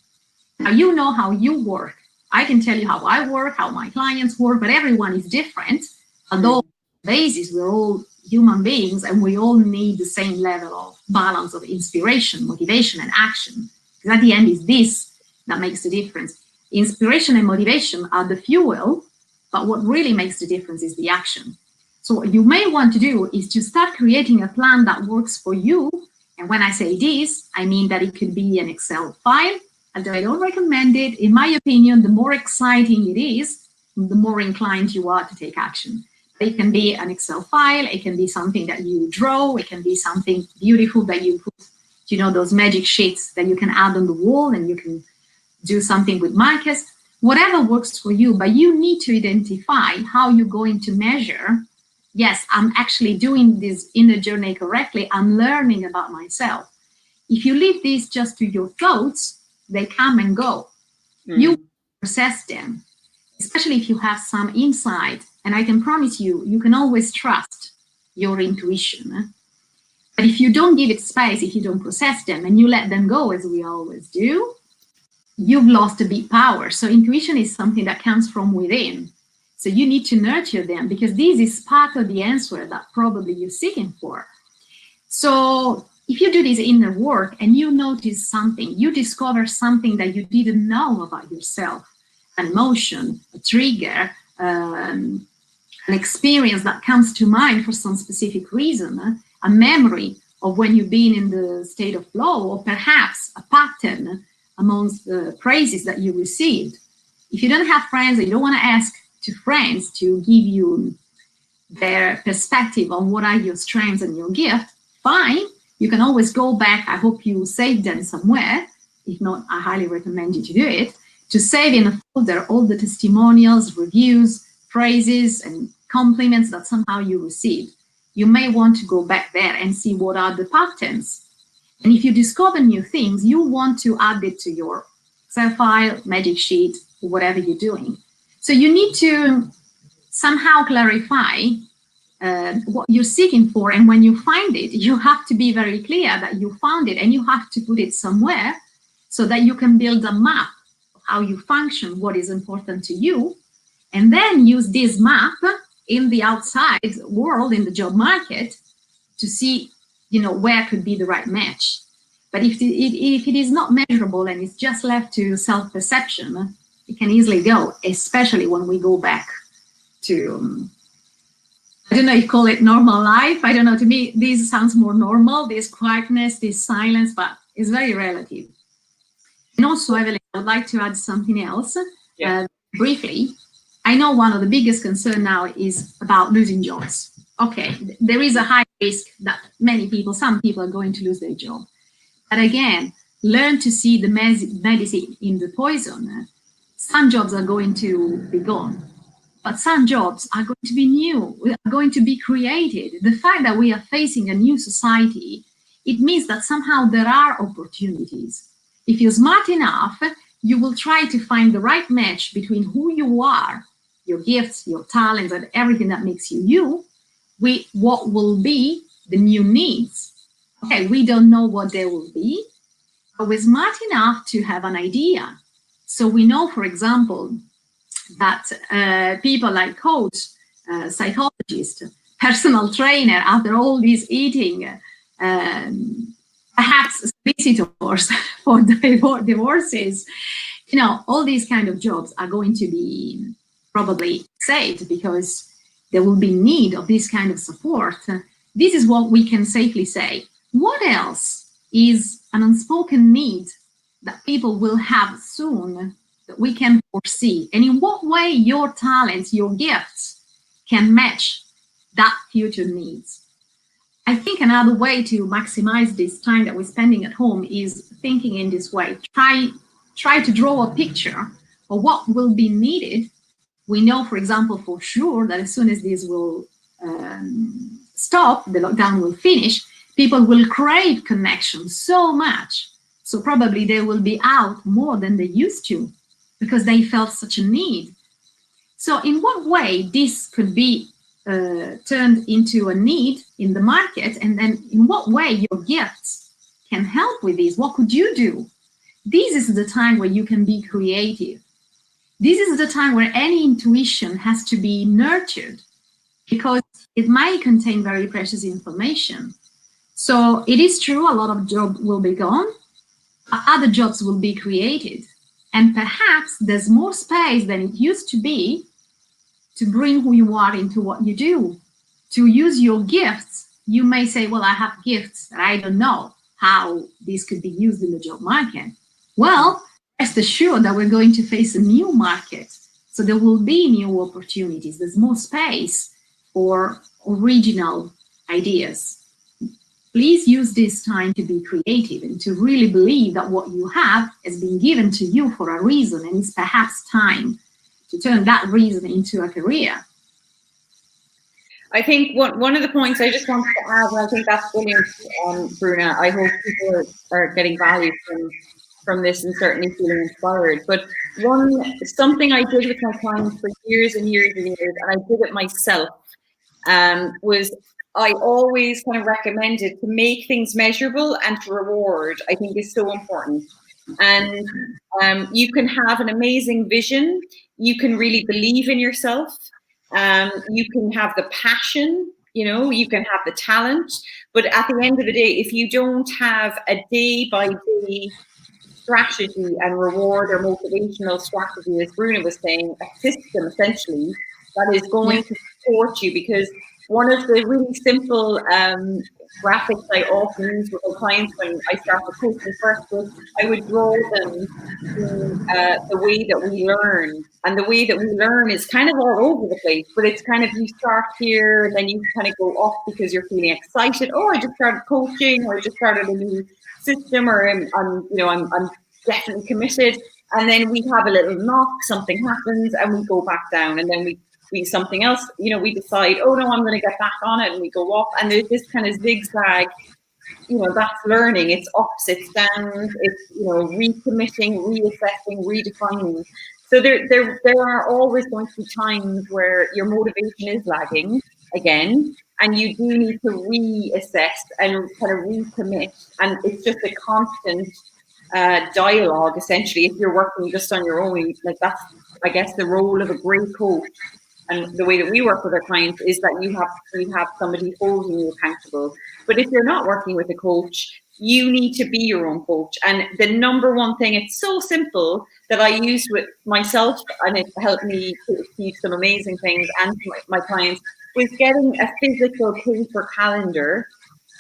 Now, you know how you work. I can tell you how I work, how my clients work, but everyone is different. Although basis, we're all human beings and we all need the same level of balance of inspiration, motivation, and action. Because at the end, it's this that makes the difference. Inspiration and motivation are the fuel, but what really makes the difference is the action. So what you may want to do is to start creating a plan that works for you. And when I say this, I mean that it could be an Excel file, although I don't recommend it. In my opinion, the more exciting it is, the more inclined you are to take action. It can be an Excel file, it can be something that you draw, it can be something beautiful that you put, those magic sheets that you can add on the wall and you can do something with markers, whatever works for you, but you need to identify how you're going to measure, yes, I'm actually doing this inner journey correctly, I'm learning about myself. If you leave this just to your thoughts, they come and go. You process them, especially if you have some insight. And I can promise you, you can always trust your intuition. But if you don't give it space, if you don't process them and you let them go, as we always do, you've lost a bit power. So intuition is something that comes from within. So you need to nurture them, because this is part of the answer that probably you're seeking for. So if you do this inner work and you notice something, you discover something that you didn't know about yourself, an emotion, a trigger, an experience that comes to mind for some specific reason, a memory of when you've been in the state of flow, or perhaps a pattern amongst the praises that you received. If you don't have friends, or you don't want to ask to friends to give you their perspective on what are your strengths and your gift, fine. You can always go back. I hope you saved them somewhere. If not, I highly recommend you to do it, to save in a folder all the testimonials, reviews, praises, and compliments that somehow you received. You may want to go back there and see what are the patterns. And if you discover new things, you want to add it to your Excel file, magic sheet, or whatever you're doing. So you need to somehow clarify what you're seeking for. And when you find it, you have to be very clear that you found it, and you have to put it somewhere so that you can build a map of how you function, what is important to you, and then use this map in the outside world, in the job market, to see where could be the right match. But if it is not measurable and it's just left to self-perception, it can easily go, especially when we go back to, I don't know if you call it normal life. I don't know, to me, this sounds more normal, this quietness, this silence, but it's very relative. And also, Evelyn, I would like to add something else briefly. I know one of the biggest concerns now is about losing jobs. Okay, there is a high risk that some people are going to lose their job. But again, learn to see the medicine in the poison. Some jobs are going to be gone, but some jobs are going to be new, are going to be created. The fact that we are facing a new society, it means that somehow there are opportunities. If you're smart enough, you will try to find the right match between who you are, your gifts, your talents, and everything that makes you you, with what will be the new needs. Okay, we don't know what they will be, but we're smart enough to have an idea. So we know, for example, that people like coach, psychologist, personal trainer, after all this eating, perhaps solicitors for divorces, all these kind of jobs are going to be probably saved because there will be need of this kind of support. This is what we can safely say. What else is an unspoken need that people will have soon that we can foresee, and in what way your talents, your gifts can match that future needs. I think another way to maximize this time that we're spending at home is thinking in this way. Try to draw a picture of what will be needed. We know, for example, for sure that as soon as this will stop, the lockdown will finish, people will crave connection so much. So probably they will be out more than they used to because they felt such a need. So in what way this could be turned into a need in the market, and then in what way your gifts can help with this? What could you do? This is the time where you can be creative. This is the time where any intuition has to be nurtured because it might contain very precious information. So it is true, a lot of jobs will be gone, other jobs will be created, and perhaps there's more space than it used to be to bring who you are into what you do, to use your gifts. You may say, well, I have gifts and I don't know how these could be used in the job market. Well, rest assured that we're going to face a new market. So there will be new opportunities. There's more space for original ideas. Please use this time to be creative and to really believe that what you have has been given to you for a reason, and it's perhaps time to turn that reason into a career. I think one of the points I just wanted to add, and I think that's brilliant, Bruna. I hope people are getting value from this and certainly feeling inspired. But something I did with my clients for years and years and years, and I did it myself, was I always kind of recommended to make things measurable and to reward. I think is so important. And you can have an amazing vision. You can really believe in yourself. You can have the passion, you can have the talent. But at the end of the day, if you don't have a day-by-day strategy and reward or motivational strategy, as Bruna was saying, a system essentially that is going to support you, because one of the really simple graphics I often use with my clients when I start the coaching first was I would draw them to the way that we learn. And the way that we learn is kind of all over the place, but it's kind of you start here and then you kind of go off because you're feeling excited. Oh, I just started coaching, or I just started a new system, or I'm definitely committed. And then we have a little knock, something happens, and we go back down, and then we something else, we decide, oh no, I'm going to get back on it, and we go off, and there's this kind of zigzag, that's learning. It's ups, it's downs, it's recommitting, reassessing, redefining. So there are always going to be times where your motivation is lagging again, and you do need to reassess and kind of recommit, and it's just a constant dialogue essentially. If you're working just on your own, like that's, I guess, the role of a great coach. And the way that we work with our clients is that you have somebody holding you accountable. But if you're not working with a coach, you need to be your own coach. And the number one thing, it's so simple, that I use with myself, and it helped me to achieve some amazing things, and my clients, was getting a physical paper calendar.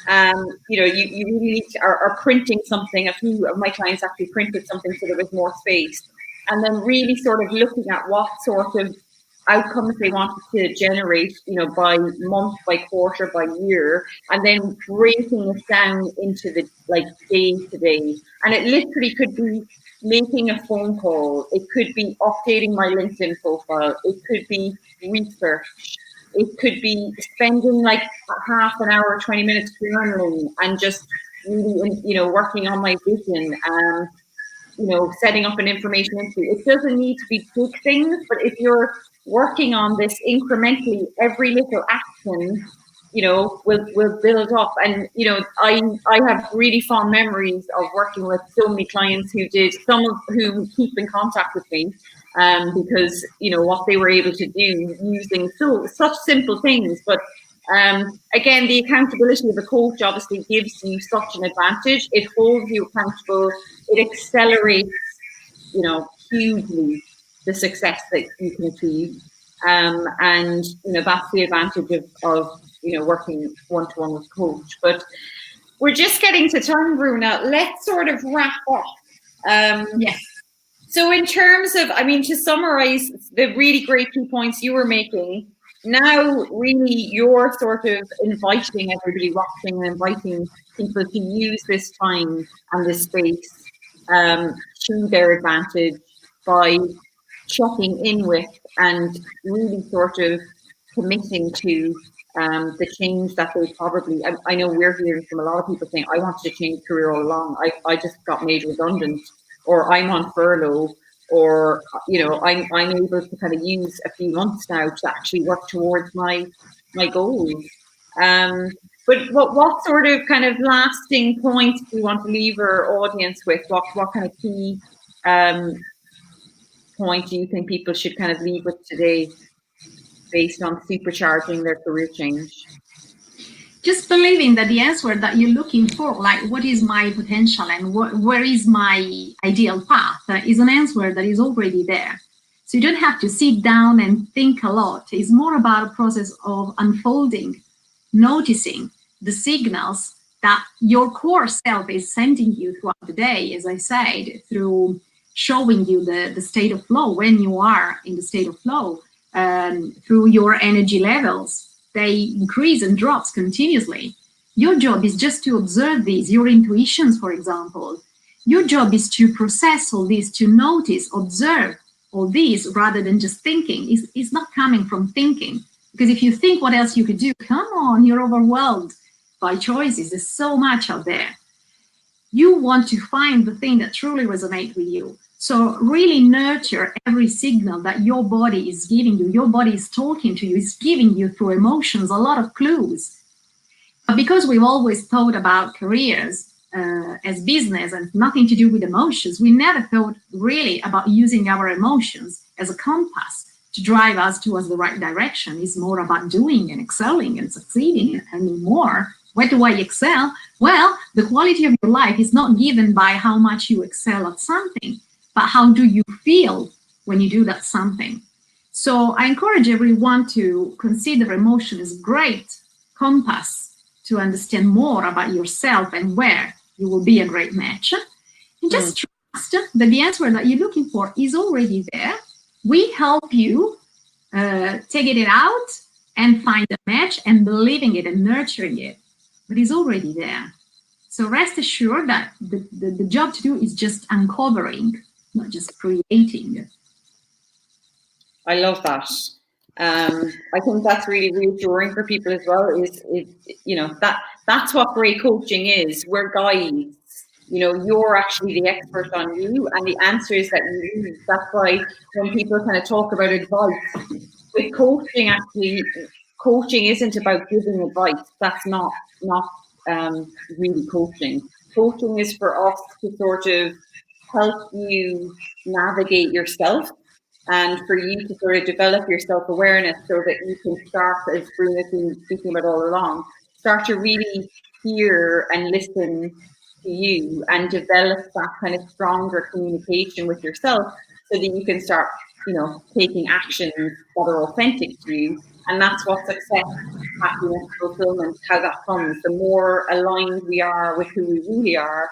You really need to, or printing something. A few of my clients actually printed something so there was more space. And then really sort of looking at what sort of outcomes they wanted to generate, by month, by quarter, by year, and then breaking it down into the day to day. And it literally could be making a phone call. It could be updating my LinkedIn profile. It could be research. It could be spending half an hour, 20 minutes journaling and just really, working on my vision and, setting up an information entry. It doesn't need to be big things, but if you're working on this incrementally, every little action, will build up. And, I have really fond memories of working with so many clients some of whom keep in contact with me, because, what they were able to do using such simple things. But again, the accountability of a coach obviously gives you such an advantage. It holds you accountable. It accelerates, hugely the success that you can achieve. And, that's the advantage of working one-to-one with a coach. But we're just getting to time, Bruna. Let's sort of wrap up. Yes. So in terms of, I mean, to summarize the really great key points you were making, now really you're sort of inviting everybody watching and inviting people to use this time and this space to their advantage by checking in with and really sort of committing to the change that they probably, I know we're hearing from a lot of people saying, I wanted to change career all along. I just got made redundant, or I'm on furlough, or, you know, I'm able to kind of use a few months now to actually work towards my goals. But what sort of kind of lasting points do you want to leave our audience with? What kind of key point do you think people should kind of leave with today based on supercharging their career change? Just believing that the answer that you're looking for, like what is my potential and where is my ideal path, is an answer that is already there. So you don't have to sit down and think a lot. It's more about a process of unfolding, noticing the signals that your core self is sending you throughout the day, as I said, through showing you the state of flow when you are in the state of flow, through your energy levels. They increase and drops continuously. Your job is just to observe these, your intuitions, for example. Your job is to process all this, to notice, observe all these, rather than just thinking. It's not coming from thinking. Because if you think what else you could do, come on, you're overwhelmed by choices. There's so much out there. You want to find the thing that truly resonates with you. So really nurture every signal that your body is giving you. Your body is talking to you, is giving you through emotions a lot of clues. But because we've always thought about careers as business and nothing to do with emotions, we never thought really about using our emotions as a compass to drive us towards the right direction. It's more about doing and excelling and succeeding and more. Where do I excel? Well, the quality of your life is not given by how much you excel at something, but how do you feel when you do that something? So I encourage everyone to consider emotion as a great compass to understand more about yourself and where you will be a great match. And just trust that the answer that you're looking for is already there. We help you taking it out and find a match and believing it and nurturing it, but it's already there. So rest assured that the job to do is just uncovering, not just creating. I love that. I think that's really reassuring for people as well. Is you know, that's what great coaching is. We're guides. You know, you're actually the expert on you and the answers that you use. That's why when people kind of talk about advice, with coaching, actually, coaching isn't about giving advice. That's not really coaching. Coaching is for us to sort of help you navigate yourself and for you to sort of develop your self-awareness so that you can start, as Bruna's been speaking about all along, start to really hear and listen to you and develop that kind of stronger communication with yourself so that you can start, you know, taking actions that are authentic to you. And that's what success, happiness, fulfillment, how that comes. The more aligned we are with who we really are,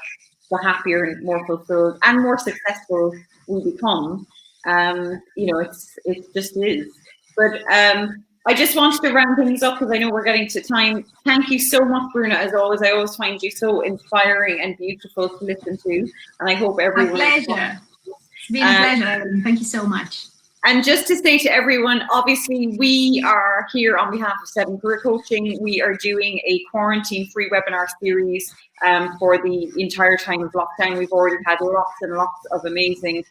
the happier and more fulfilled and more successful we become. You know, it just is. But I just wanted to round things up because I know we're getting to time. Thank you so much, Bruna. As always, I always find you so inspiring and beautiful to listen to. And I hope everyone. My pleasure. It's been a pleasure, Evelyn. Thank you so much. And just to say to everyone, obviously, we are here on behalf of 7 Career Coaching. We are doing a quarantine-free webinar series for the entire time of lockdown. We've already had lots and lots of amazing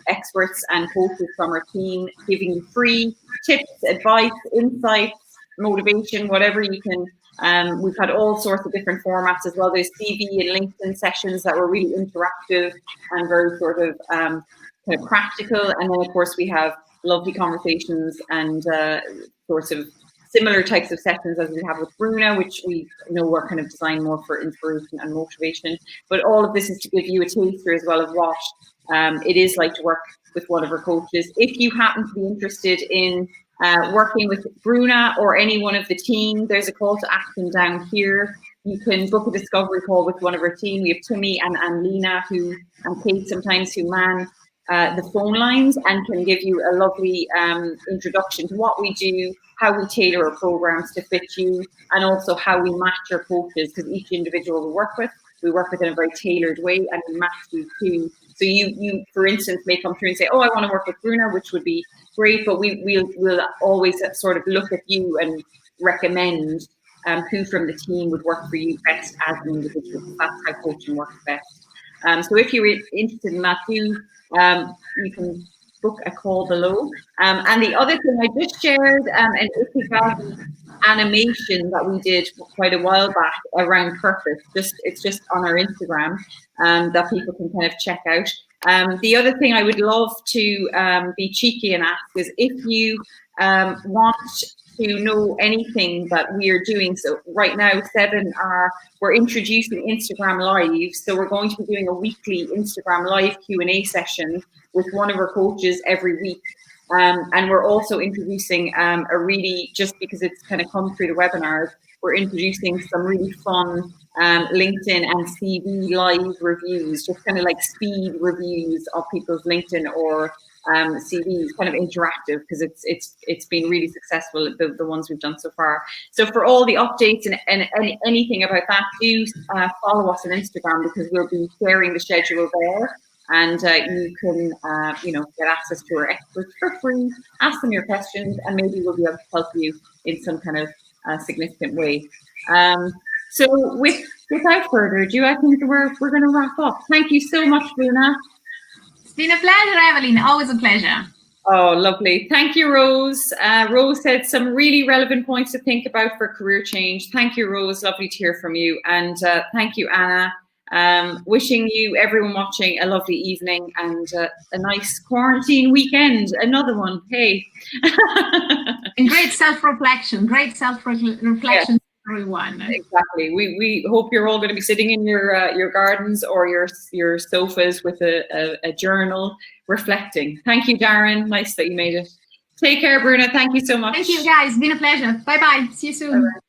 experts and coaches from our team giving you free tips, advice, insights, motivation, whatever you can. We've had all sorts of different formats as well. There's CV and LinkedIn sessions that were really interactive and very sort of kind of practical, and then of course we have lovely conversations and sorts of similar types of sessions as we have with Bruna, which we know were kind of designed more for inspiration and motivation. But all of this is to give you a taster as well of what it is like to work with one of our coaches. If you happen to be interested in working with Bruna or any one of the team, there's a call to action down here. You can book a discovery call with one of our team. We have Timmy and Lena and Kate sometimes who man the phone lines and can give you a lovely introduction to what we do, how we tailor our programs to fit you, and also how we match our coaches, because each individual we work with in a very tailored way, and we match you too. So you, for instance, may come through and say, oh, I want to work with Bruna, which would be great, but we'll always sort of look at you and recommend who from the team would work for you best as an individual. That's how coaching works best. So if you're interested in that too, you can book a call below. And the other thing I just shared, an Ikigai animation that we did quite a while back around purpose. It's just on our Instagram that people can kind of check out. The other thing I would love to be cheeky and ask is if you want to know anything that we are doing. So right now, we're introducing Instagram Live. So we're going to be doing a weekly Instagram Live Q&A session with one of our coaches every week. And we're also introducing just because it's kind of come through the webinars, we're introducing some really fun LinkedIn and CV live reviews, just kind of like speed reviews of people's LinkedIn or CVs, kind of interactive, because it's been really successful, the ones we've done so far. So for all the updates and anything about that, do follow us on Instagram, because we'll be sharing the schedule there. And you can, get access to our experts for free, ask them your questions, and maybe we'll be able to help you in some kind of significant way. So without further ado, I think we're going to wrap up. Thank you so much, Bruna. It's been a pleasure, Evelyn. Always a pleasure. Oh, lovely. Thank you, Rose. Rose said some really relevant points to think about for career change. Thank you, Rose. Lovely to hear from you. And thank you, Anna. Wishing you, everyone watching, a lovely evening and a nice quarantine weekend. Another one. Hey. And great self-reflection. Yeah. Everyone. Exactly. We hope you're all going to be sitting in your gardens or your sofas with a journal reflecting. Thank you, Darren. Nice that you made it. Take care, Bruna. Thank you so much. Thank you, guys. It's been a pleasure. Bye-bye. See you soon. Bye-bye.